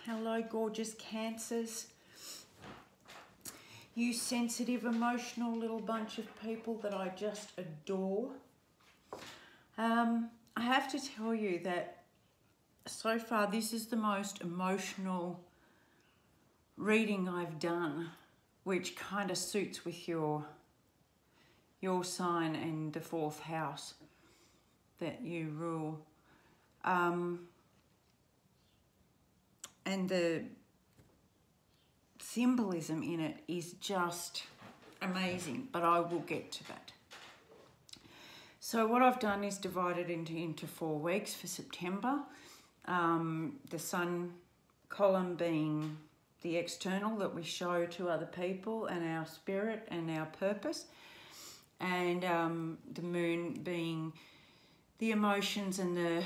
Hello, gorgeous Cancers. You sensitive, emotional little bunch of people that I just adore. I have to tell you that so far this is the most emotional reading I've done, which kind of suits with your sign and the 4th house that you rule. And the symbolism in it is just amazing, but I will get to that. So what I've done is divided into 4 weeks for September. The sun column being the external that we show to other people and our spirit and our purpose. And the moon being the emotions and the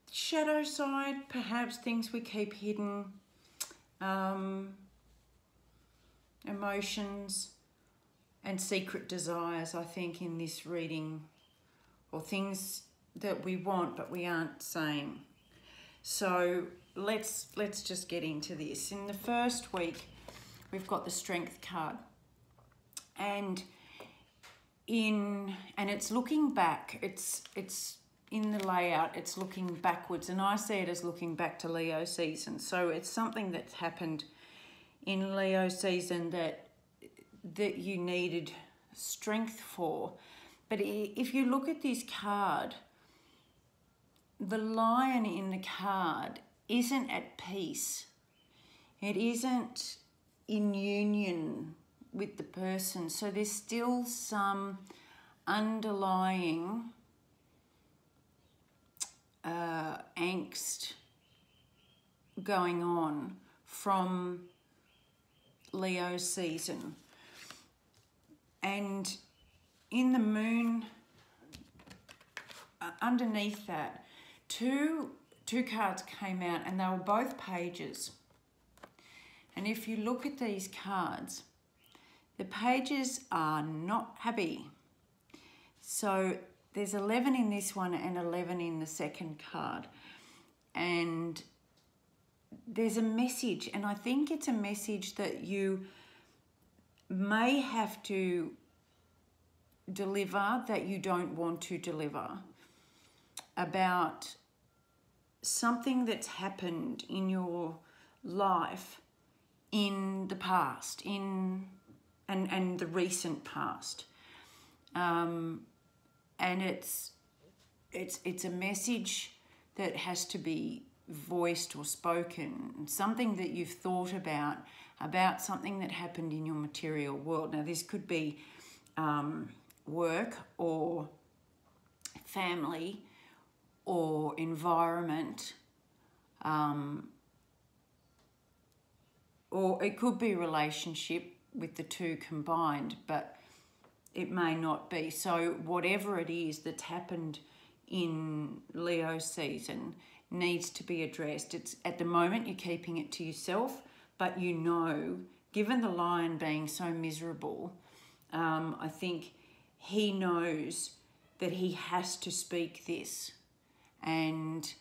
shadow side, perhaps things we keep hidden, emotions and secret desires, I think, in this reading, or things that we want but we aren't saying. So let's just get into this. In the first week, we've got the Strength card, and it's looking back. It's in the layout, it's looking backwards, and I see it as looking back to Leo season. So it's something that's happened in Leo season that you needed strength for. But if you look at this card, the lion in the card isn't at peace. It isn't in union with the person. So there's still some underlying angst going on from Leo season. And in the moon, underneath that, two cards came out, and they were both pages. And if you look at these cards, the pages are not happy. So there's 11 in this one and 11 in the second card. And there's a message, and I think it's a message that you may have to deliver that you don't want to deliver, about something that's happened in your life in the past, and the recent past. And it's a message that has to be voiced or spoken, something that you've thought about something that happened in your material world. Now, this could be work or family or environment, or it could be relationship with the two combined, but it may not be. So whatever it is that's happened in Leo season needs to be addressed. It's at the moment you're keeping it to yourself, but you know, given the lion being so miserable, I think he knows that he has to speak this. And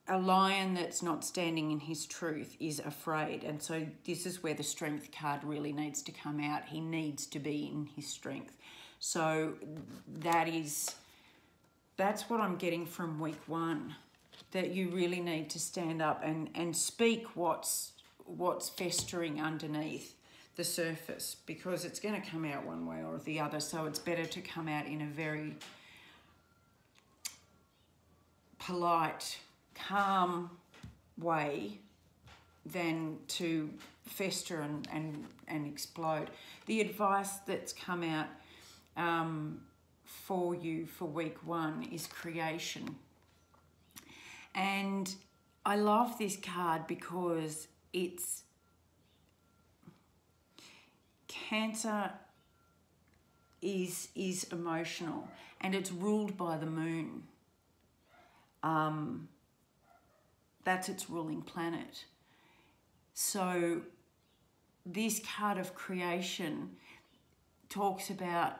a lion that's not standing in his truth is afraid. And so this is where the Strength card really needs to come out. He needs to be in his strength. So that's what I'm getting from week 1, that you really need to stand up and speak what's festering underneath the surface, because it's going to come out one way or the other. So it's better to come out in a very polite, calm way than to fester and explode. The advice that's come out for you for week 1 is creation. And I love this card because it's Cancer is emotional, and it's ruled by the moon. That's its ruling planet. So this card of creation talks about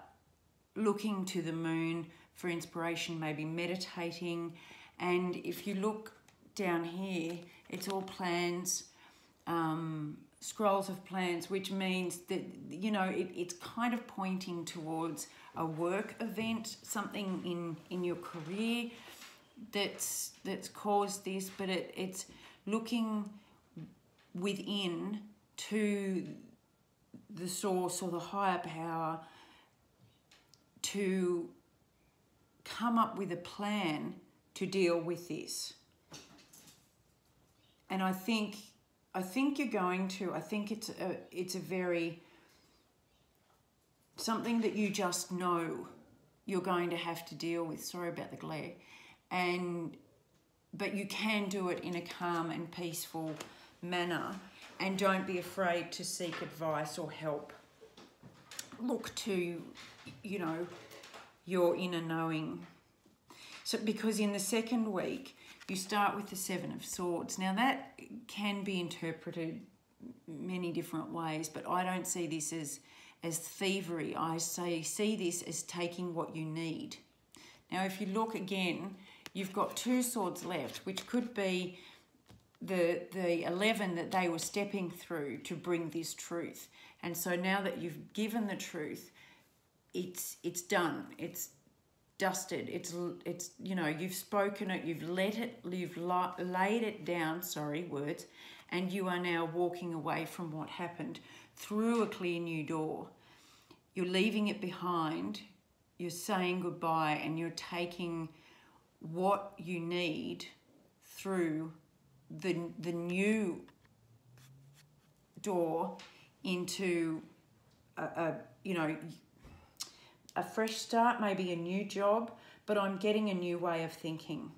looking to the moon for inspiration, maybe meditating. And if you look down here, it's all plans, scrolls of plans, which means that, you know, it's kind of pointing towards a work event, something in your career that's caused this, but it's looking within to the source or the higher power to come up with a plan to deal with this. And I think you're going to. I think it's a very, something that you just know you're going to have to deal with. Sorry about the glare. But you can do it in a calm and peaceful manner, and don't be afraid to seek advice or help. Look to, you know, your inner knowing. So, because in the second week, you start with the Seven of Swords. Now, that can be interpreted many different ways, but I don't see this as thievery. I see this as taking what you need. Now, if you look again, you've got 2 swords left, which could be the 11 that they were stepping through to bring this truth. And so now that you've given the truth, it's done. It's dusted. It's you know, you've spoken it, you've laid it down, and you are now walking away from what happened through a clear new door. You're leaving it behind, you're saying goodbye, and you're taking what you need through the new door into a fresh start, maybe a new job, but I'm getting a new way of thinking.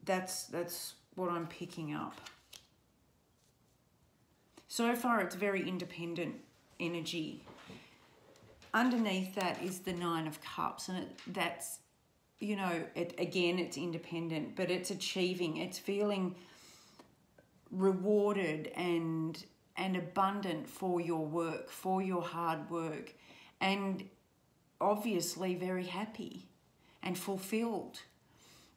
That's what I'm picking up. So far, it's very independent energy. Underneath that is the 9 of Cups, and that's, you know, it's independent, but it's achieving, it's feeling rewarded and abundant for your work, for your hard work, and obviously very happy and fulfilled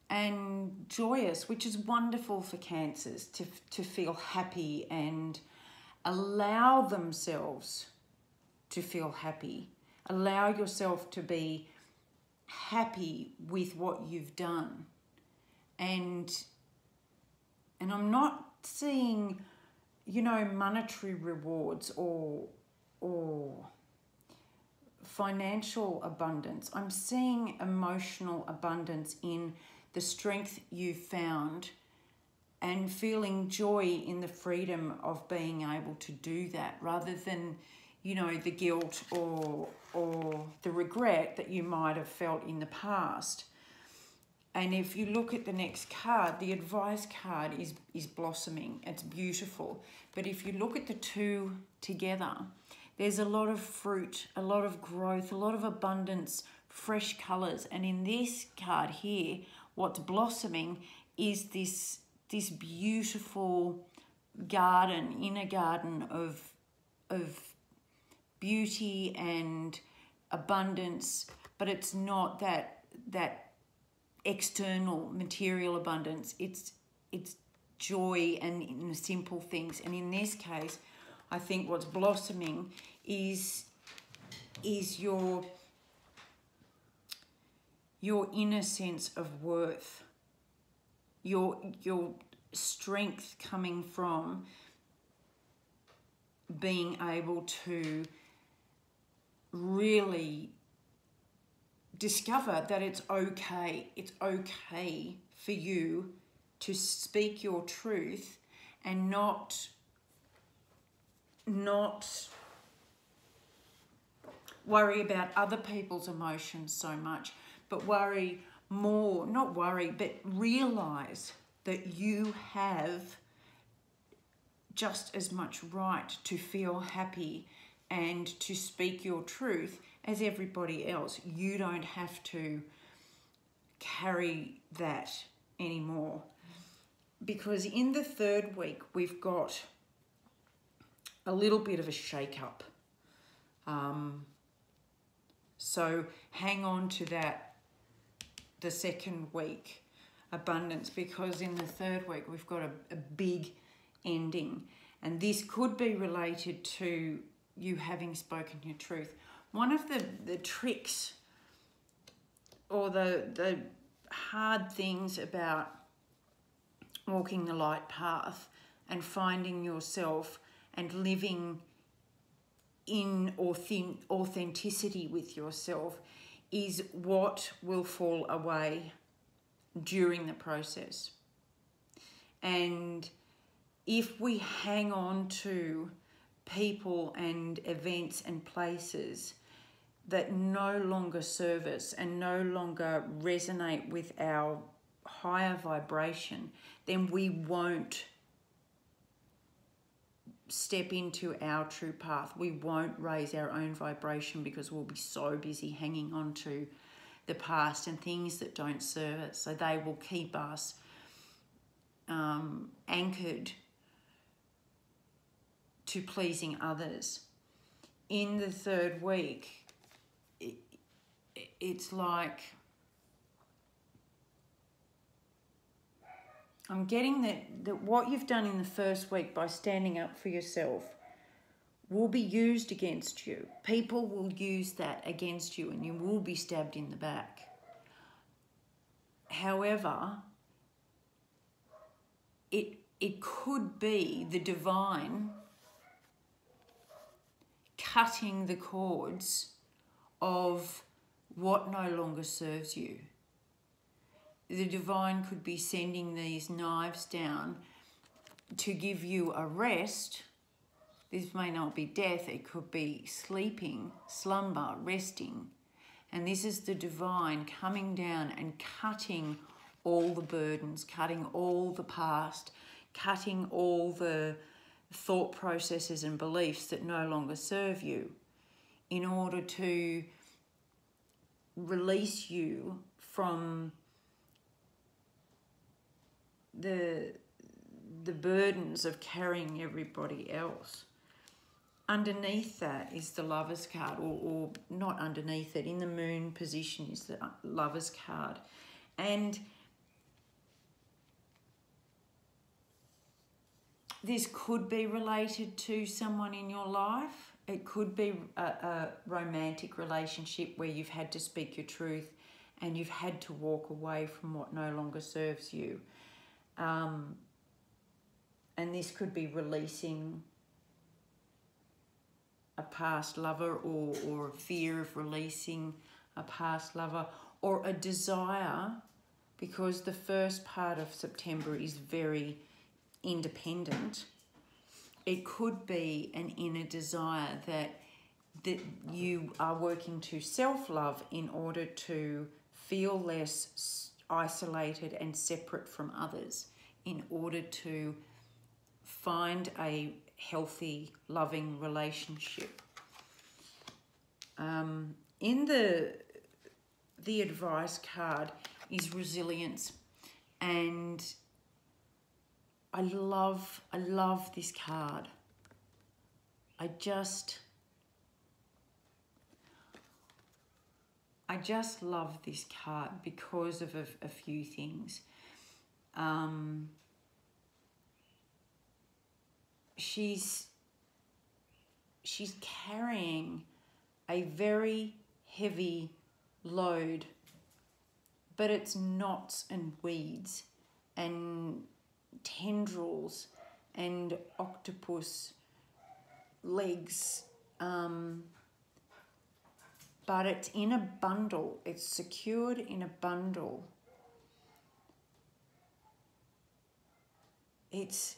and joyous, which is wonderful for Cancers to feel happy and allow themselves to feel happy. Allow yourself to be happy with what you've done. And I'm not seeing, you know, monetary rewards or financial abundance. I'm seeing emotional abundance in the strength you've found and feeling joy in the freedom of being able to do that, rather than, you know, the guilt or the regret that you might have felt in the past. And if you look at the next card, the advice card is blossoming. It's beautiful. But if you look at the 2 together, there's a lot of fruit, a lot of growth, a lot of abundance, fresh colours. And in this card here, what's blossoming is this beautiful garden, inner garden of beauty and abundance, but it's not that external material abundance. It's joy and in simple things. And in this case, I think what's blossoming is your inner sense of worth, your strength coming from being able to really discover that it's okay for you to speak your truth and not worry about other people's emotions so much, but realize that you have just as much right to feel happy and to speak your truth as everybody else. You don't have to carry that anymore. Because in the 3rd week, we've got a little bit of a shake-up. So hang on to that the second week, abundance, because in the third week we've got a big ending. And this could be related to you having spoken your truth. One of the tricks or the hard things about walking the light path and finding yourself and living in authenticity with yourself is what will fall away during the process. And if we hang on to people and events and places that no longer serve us and no longer resonate with our higher vibration, then we won't step into our true path. We won't raise our own vibration because we'll be so busy hanging on to the past and things that don't serve us. So they will keep us anchored to pleasing others. In the third week, it's like I'm getting that what you've done in the first week by standing up for yourself will be used against you. People will use that against you and you will be stabbed in the back. However, it could be the divine cutting the cords of what no longer serves you. The divine could be sending these knives down to give you a rest. This may not be death, it could be sleeping, slumber, resting. And this is the divine coming down and cutting all the burdens, cutting all the past, cutting all the thought processes and beliefs that no longer serve you, in order to release you from the burdens of carrying everybody else. Underneath that is the Lover's card, or not underneath it, in the Moon position is the Lover's card. And this could be related to someone in your life. It could be a romantic relationship where you've had to speak your truth and you've had to walk away from what no longer serves you. And this could be releasing a past lover, or a fear of releasing a past lover, or a desire, because the first part of September is very independent. It could be an inner desire that you are working to self-love in order to feel less isolated and separate from others, in order to find a healthy, loving relationship. In the advice card is resilience, and I love this card. I just love this card because of a few things. She's carrying a very heavy load, but it's knots and weeds and tendrils and octopus legs, but it's in a bundle. It's secured in a bundle. It's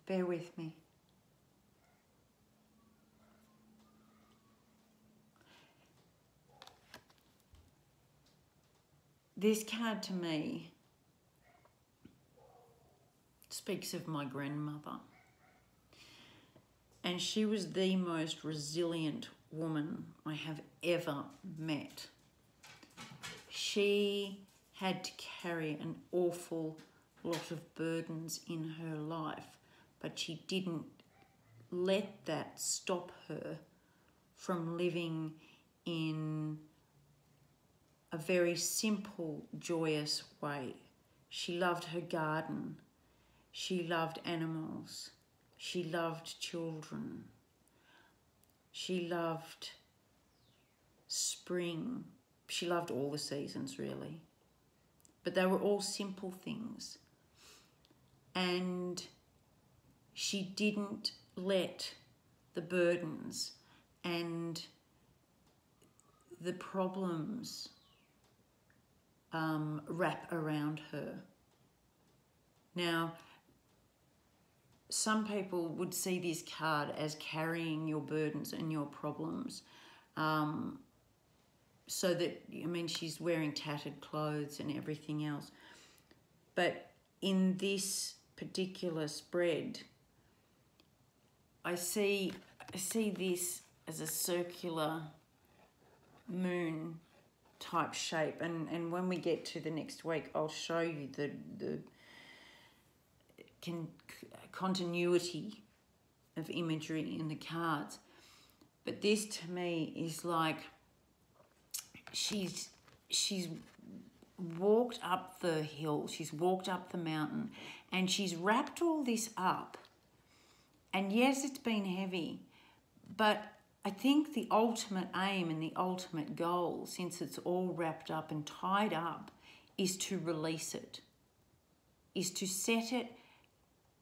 bear with me. This card to me speaks of my grandmother. And she was the most resilient woman I have ever met. She had to carry an awful lot of burdens in her life, but she didn't let that stop her from living in a very simple, joyous way. She loved her garden. She loved animals. She loved children. She loved spring. She loved all the seasons, really. But they were all simple things. And she didn't let the burdens and the problems wrap around her. Now, some people would see this card as carrying your burdens and your problems. So that, I mean, she's wearing tattered clothes and everything else. But in this particular spread, I see this as a circular moon type shape, and when we get to the next week, I'll show you the continuity of imagery in the cards. But this to me is like she's walked up the hill, she's walked up the mountain, and she's wrapped all this up. And yes, it's been heavy, but I think the ultimate aim and the ultimate goal, since it's all wrapped up and tied up, is to release it, is to set it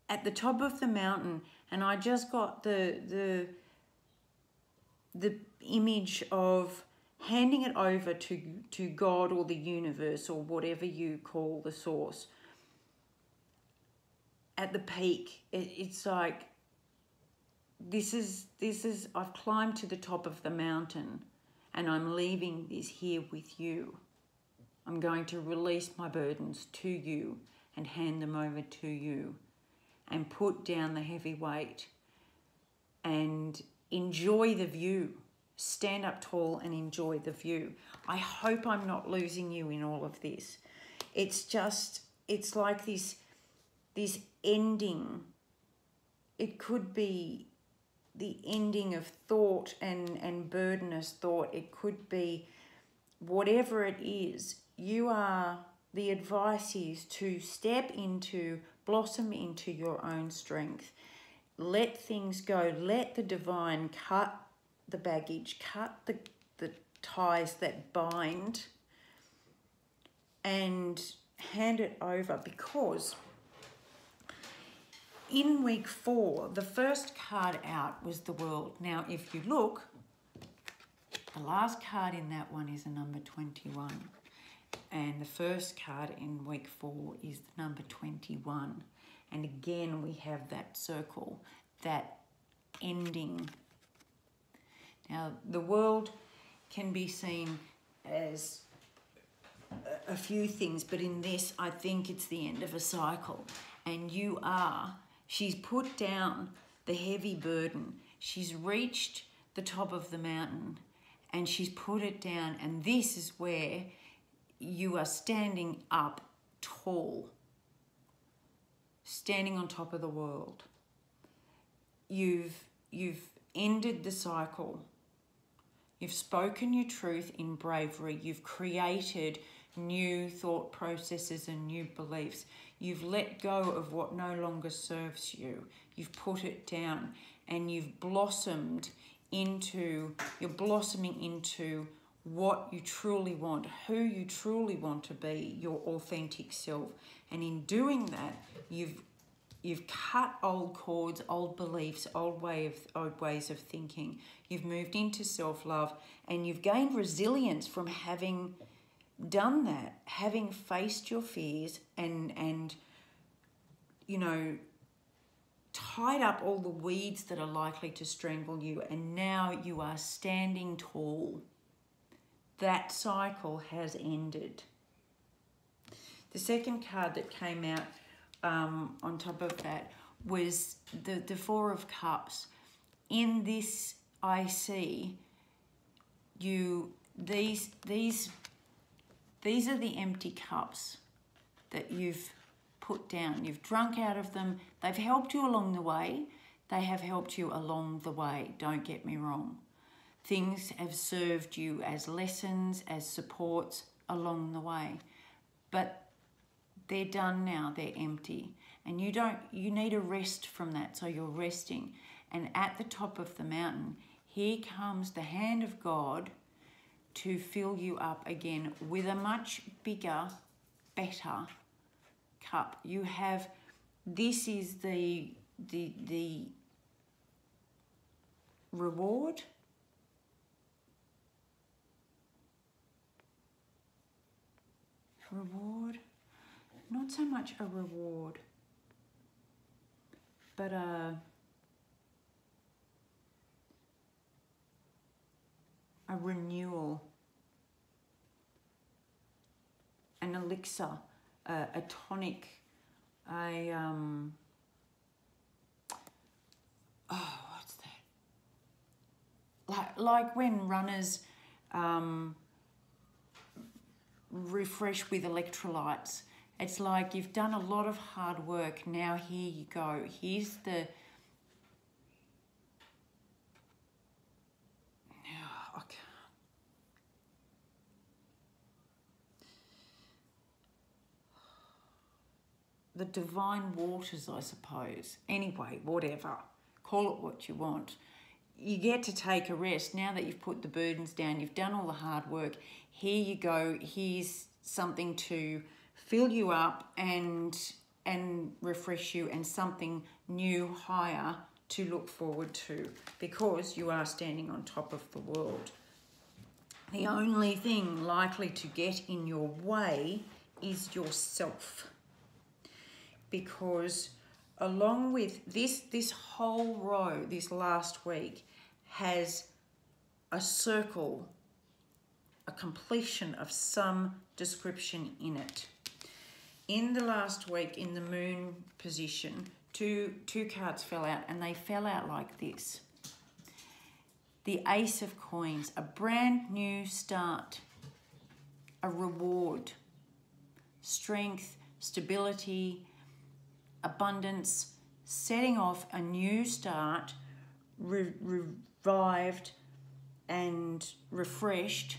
at the top of the mountain. And I just got the image of handing it over to God or the universe or whatever you call the source. At the peak, it's like, this is I've climbed to the top of the mountain and I'm leaving this here with you. I'm going to release my burdens to you and hand them over to you and put down the heavy weight and enjoy the view. Stand up tall and enjoy the view. I hope I'm not losing you in all of this. It's like this ending. It could be the ending of thought and burdenous thought. It could be whatever it is. The advice is to step into, blossom into your own strength. Let things go. Let the divine cut the baggage, cut the ties that bind, and hand it over, because in week 4, the first card out was the World. Now, if you look, the last card in that one is a number 21. And the first card in week 4 is the number 21. And again, we have that circle, that ending. Now, the World can be seen as a few things, but in this, I think it's the end of a cycle. And she's put down the heavy burden. She's reached the top of the mountain and she's put it down. And this is where you are standing up tall, standing on top of the world. You've ended the cycle. You've spoken your truth in bravery. You've created new thought processes and new beliefs. You've let go of what no longer serves you. You've put it down and you've blossomed into, you're blossoming into what you truly want, who you truly want to be, your authentic self. And in doing that, you've cut old cords, old beliefs, old ways of thinking. You've moved into self-love and you've gained resilience from having done that, having faced your fears and tied up all the weeds that are likely to strangle you, and now you are standing tall. That cycle has ended. The second card that came out on top of that was the Four of Cups. In this, I see these are the empty cups that you've put down. You've drunk out of them. They've helped you along the way. They have helped you along the way, don't get me wrong. Things have served you as lessons, as supports along the way. But they're done now, they're empty. And you need a rest from that, so you're resting. And at the top of the mountain, here comes the hand of God to fill you up again with a much bigger, better cup. You have, this is the reward. Reward, not so much a reward, but a renewal, an elixir, a tonic, what's that? Like when runners refresh with electrolytes. It's like you've done a lot of hard work. Now here you go. Here's the divine waters, I suppose. Anyway, whatever. Call it what you want. You get to take a rest. Now that you've put the burdens down, you've done all the hard work. Here you go. Here's something to fill you up and refresh you, and something new, higher to look forward to, because you are standing on top of the world. The only thing likely to get in your way is yourself. Because along with this whole row, this last week, has a circle, a completion of some description in it. In the last week, in the moon position, two cards fell out, and they fell out like this. The Ace of Coins, a brand new start, a reward, strength, stability, abundance, setting off a new start, revived and refreshed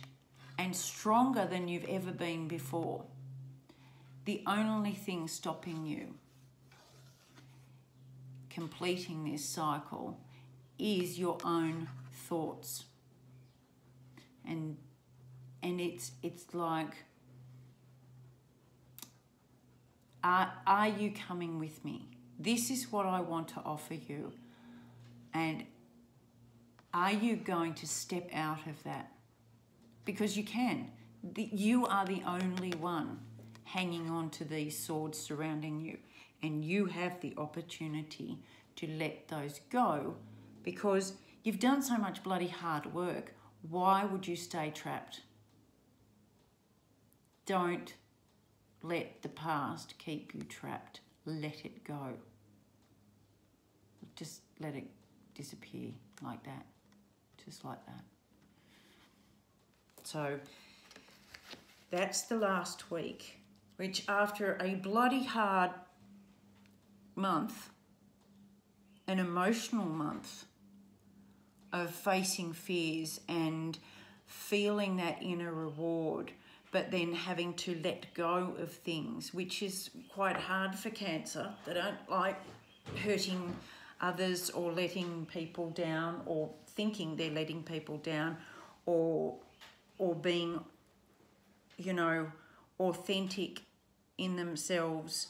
and stronger than you've ever been before. The only thing stopping you completing this cycle is your own thoughts. And it's like, are you coming with me? This is what I want to offer you. And are you going to step out of that? Because you can. You are the only one hanging on to these swords surrounding you. And you have the opportunity to let those go, because you've done so much bloody hard work. Why would you stay trapped? Don't let the past keep you trapped. Let it go. Just let it disappear like that. Just like that. So that's the last week, which after a bloody hard month, an emotional month of facing fears and feeling that inner reward, but then having to let go of things, which is quite hard for Cancer. They don't like hurting others or letting people down, or thinking they're letting people down, or being, you know, authentic in themselves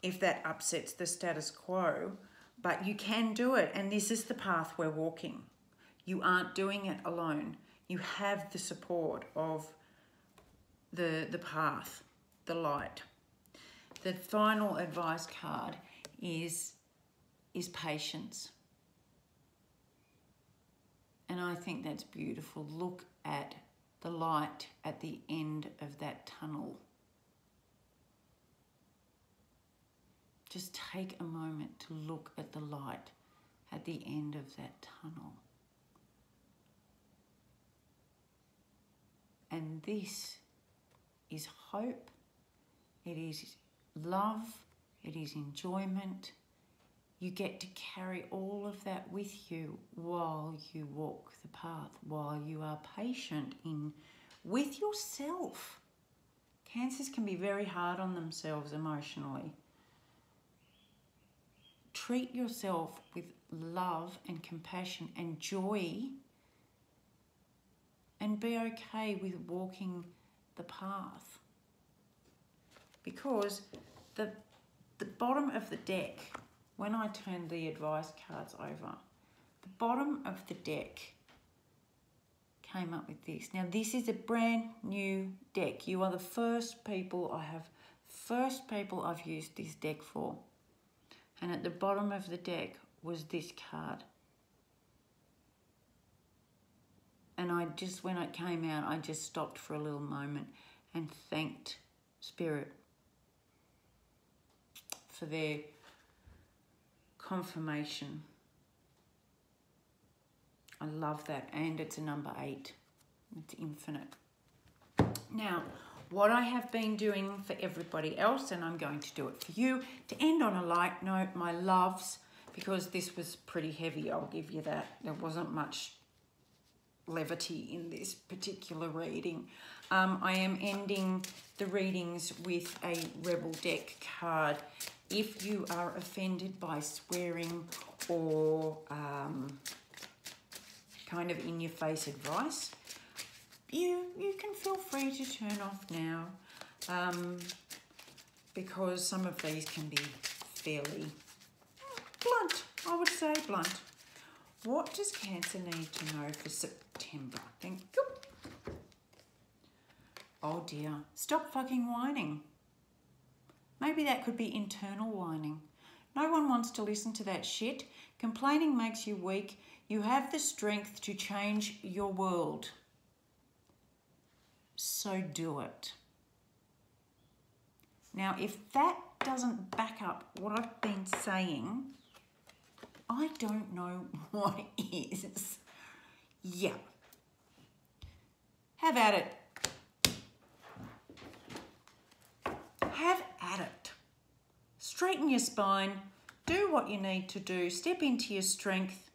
if that upsets the status quo. But you can do it, and this is the path we're walking. You aren't doing it alone. You have the support of the path, the light. The final advice card is patience. And I think that's beautiful. Look at the light at the end of that tunnel. Just take a moment to look at the light at the end of that tunnel. And this is hope. It is love, it is enjoyment. You get to carry all of that with you while you walk the path, while you are patient with yourself. Cancers can be very hard on themselves emotionally. Treat yourself with love and compassion and joy, and be okay with walking the path. Because the bottom of the deck, when I turned the advice cards over, the bottom of the deck came up with this. Now, this is a brand new deck. You are the first people I've used this deck for. And at the bottom of the deck was this card. And when it came out, I just stopped for a little moment and thanked Spirit for their confirmation. I love that. And it's a number 8. It's infinite. Now, what I have been doing for everybody else, and I'm going to do it for you, to end on a light note, my loves, because this was pretty heavy, I'll give you that. There wasn't much levity in this particular reading. I am ending the readings with a Rebel deck card. If you are offended by swearing or kind of in-your-face advice, you can feel free to turn off now, because some of these can be fairly blunt. I would say blunt. What does Cancer need to know for September? Thank you. Oh dear, stop fucking whining. Maybe that could be internal whining. No one wants to listen to that shit. Complaining makes you weak. You have the strength to change your world. So do it. Now, if that doesn't back up what I've been saying, I don't know what is. Yeah. Have at it. Have at it. Straighten your spine. Do what you need to do. Step into your strength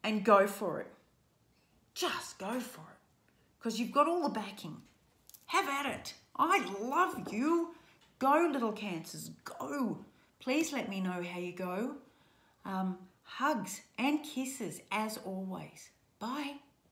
and go for it. Just go for it. Because you've got all the backing. Have at it. I love you. Go, little Cancers. Go. Please let me know how you go. Hugs and kisses as always. Bye.